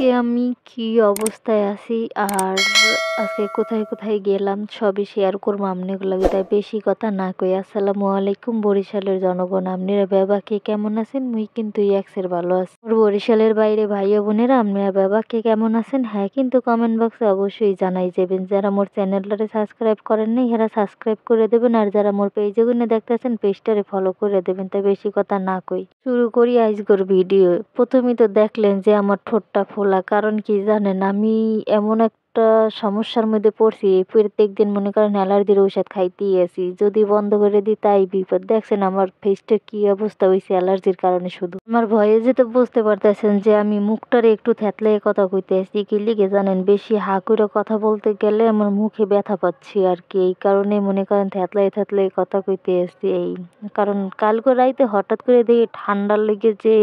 আজকে আমি কি অবস্থায় আছি আর আজকে কোথায় কোথায় গেলাম সবই শেয়ার করবো আপনাদের লাগে। তাই বেশি কথা না কই আসসালামু আলাইকুম বরিশালের জনগণ, আপনারা বাবা কে কেমন আছেন? মুই কিন্তু ইয়াক্সের ভালো আছি। আর বরিশালের বাইরে ভাই ও বোনেরা আপনারা বাবা কে কেমন আছেন? হ্যাঁ কিন্তু কমেন্ট বক্সে অবশ্যই জানাই যাবেন। যারা মোর চ্যানেলটারে সাবস্ক্রাইব করেন নাই এরা সাবস্ক্রাইব করে দেবেন, আর যারা মোর পেজে গুনে দেখতেছেন পেজটারে ফলো করে দেবেন। তাই বেশি কথা না কই শুরু করি আজকের ভিডিও। প্রথমেই তো দেখলেন যে আমার ঠোঁটটা ফোলা, কারণ কি জানেন, আমি এমন একটা সমস্যার মধ্যে পড়ছি। প্রত্যেকদিন মনে করেন অ্যালার্জির ঔষধ খাইতেই আছি, যদি বন্ধ করে দিই তাই বিপদ। দেখছেন আমার ফেসটার কি অবস্থা হয়েছে অ্যালার্জির কারণে। শুধু আমার ভয়ে যেতে বুঝতে পারতেছেন যে আমি মুখটারে একটু থ্যাতলাই কথা কইতে আসছি। কি লিগে জানেন, বেশি হা করে কথা বলতে গেলে আমার মুখে ব্যথা পাচ্ছি আর কি, এই কারণে মনে করেন থ্যাতলাই থ্যাতলাই কথা কইতে আসছি। এই কারণ কালকে রাইতে হঠাৎ করে দেখি ঠান্ডার লেগে যে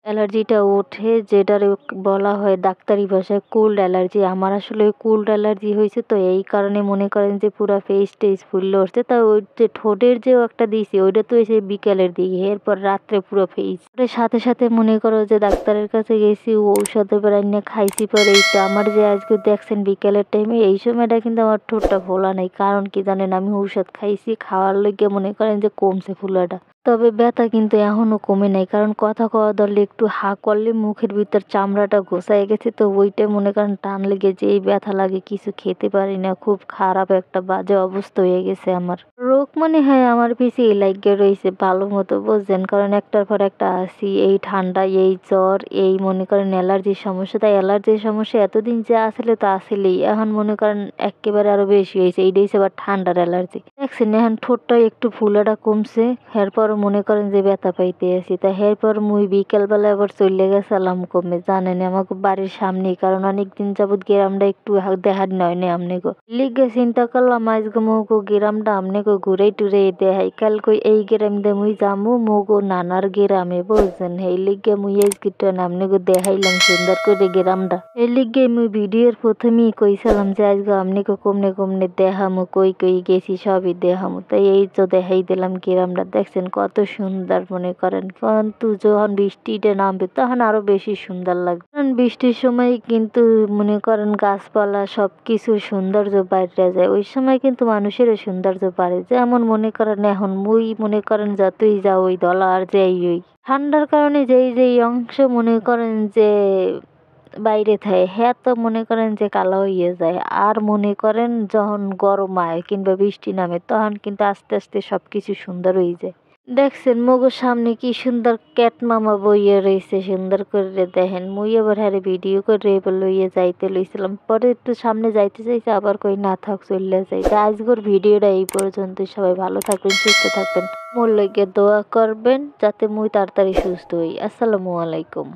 অ্যালার্জিটা ওঠে, যেটারে বলা হয় ডাক্তারি ভাষায় কোল্ড অ্যালার্জি। আমার আসলে কোল্ড অ্যালার্জি হয়েছে, তো এই কারণে মনে করেন যে পুরো ফেস টেস ফুললে উঠছে। তা ওই যে ঠোঁটের যে একটা দিয়েছি ওইটা তো এসে বিকেলের দিকে, এরপর রাত্রে পুরো ফেস। সাথে সাথে মনে করো যে ডাক্তারের কাছে গেছি, ঔষধ এবার এনে খাইছি। পরে এইটা আমার যে আজকে দেখছেন বিকেলের টাইমে এই সময়টা কিন্তু আমার ঠোঁটটা ফোলা নাই। কারণ কি জানেন, আমি ঔষধ খাইছি, খাওয়ার লেগে মনে করেন যে কমছে ফুলাটা। তবে ব্যথা কিন্তু এখনো কমে নাই, কারণ কথা কওয়া ধরলে একটু হা করলে মুখের ভিতর চামড়াটা ঘোষায় গেছে, তো ওইটা মনে করেন টান লেগে যেই ব্যথা লাগে, কিছু খেতে পারি না। খুব খারাপ একটা বাজে অবস্থা হয়ে গেছে আমার। রোগ মনে হয় আমার পিছিয়ে লাগিয়ে রয়েছে ভালো মতো, বুঝছেন, কারণ একটার পর একটা আসি, এই ঠান্ডা, এই জ্বর, এই মনে করেন অ্যালার্জির সমস্যা। তাই অ্যালার্জির সমস্যা এতদিন যে আসলে তো আসলেই, এখন মনে করেন একেবারে আরো বেশি হয়েছে। এইটাই আবার ঠান্ডার অ্যালার্জি। দেখছেন এখন ঠোঁটটা একটু ফুলাটা কমছে, এরপর মনে করেন যে ব্যথা পাইতে আছি। তা এরপর মুই বিকেলবেলা আবার চলে গেছিলাম কমে, জানেন আমাকে বাড়ির সামনেই, কারণ অনেকদিন যাবৎ গ্রামটা একটু দেখার নয় না আমনেগো লিগে চিন্তা করলাম আজকে মোগো গ্রামটা আমনেগো ঘুরে টুরে দেখাই। কাল কই এই গ্রাম দিয়ে মুই যামু মোগো নানার গ্রামে, বুঝছেন, এই লিগে মুই আজকে আমনেগো দেখাইলাম সুন্দর করে গ্রামটা। এই লিগে মুই ভিডিওর প্রথমেই কইছিলাম যে আজকে আমনেগো কমনে কমনে দেখামু, কই কই গেছি সবই দেখামু। তাই এই তো দেখাই দিলাম গ্রামটা। দেখছেন কত সুন্দর মনে করেন, কিন্তু যখন বৃষ্টিটা নামবে তখন আরো বেশি সুন্দর লাগবে। কারণ বৃষ্টির সময় কিন্তু মনে করেন গাছপালা সবকিছু সৌন্দর্য বাইরে যায়, ওই সময় কিন্তু মানুষেরও সৌন্দর্য বাড়ে। যেমন মনে করেন এখন মুই মনে করেন যতই যাও ওই দলা আর যেই ওই ঠান্ডার কারণে যেই যেই অংশ মনে করেন যে বাইরে থাকে হ্যাঁ, তো মনে করেন যে কালো হয়ে যায়। আর মনে করেন যখন গরম আয় কিংবা বৃষ্টি নামে তখন কিন্তু আস্তে আস্তে সবকিছু সুন্দর হয়ে যায়। দেখছেন মগোর সামনে কি সুন্দর ক্যাট মামা বইয়ে রয়েছে, সুন্দর করে দেখেন। মুই আবার হারে ভিডিও করে এবার লইয়ে যাইতে লইছিলাম, পরে একটু সামনে যাইতে চাইছে, আবার কই না থাক চলে যাই। তা আজকের ভিডিওটা এই পর্যন্ত। সবাই ভালো থাকবেন, সুস্থ থাকবেন, মোর লইগে দোয়া করবেন যাতে মুই তাড়াতাড়ি সুস্থ হই। আসসালামু আলাইকুম।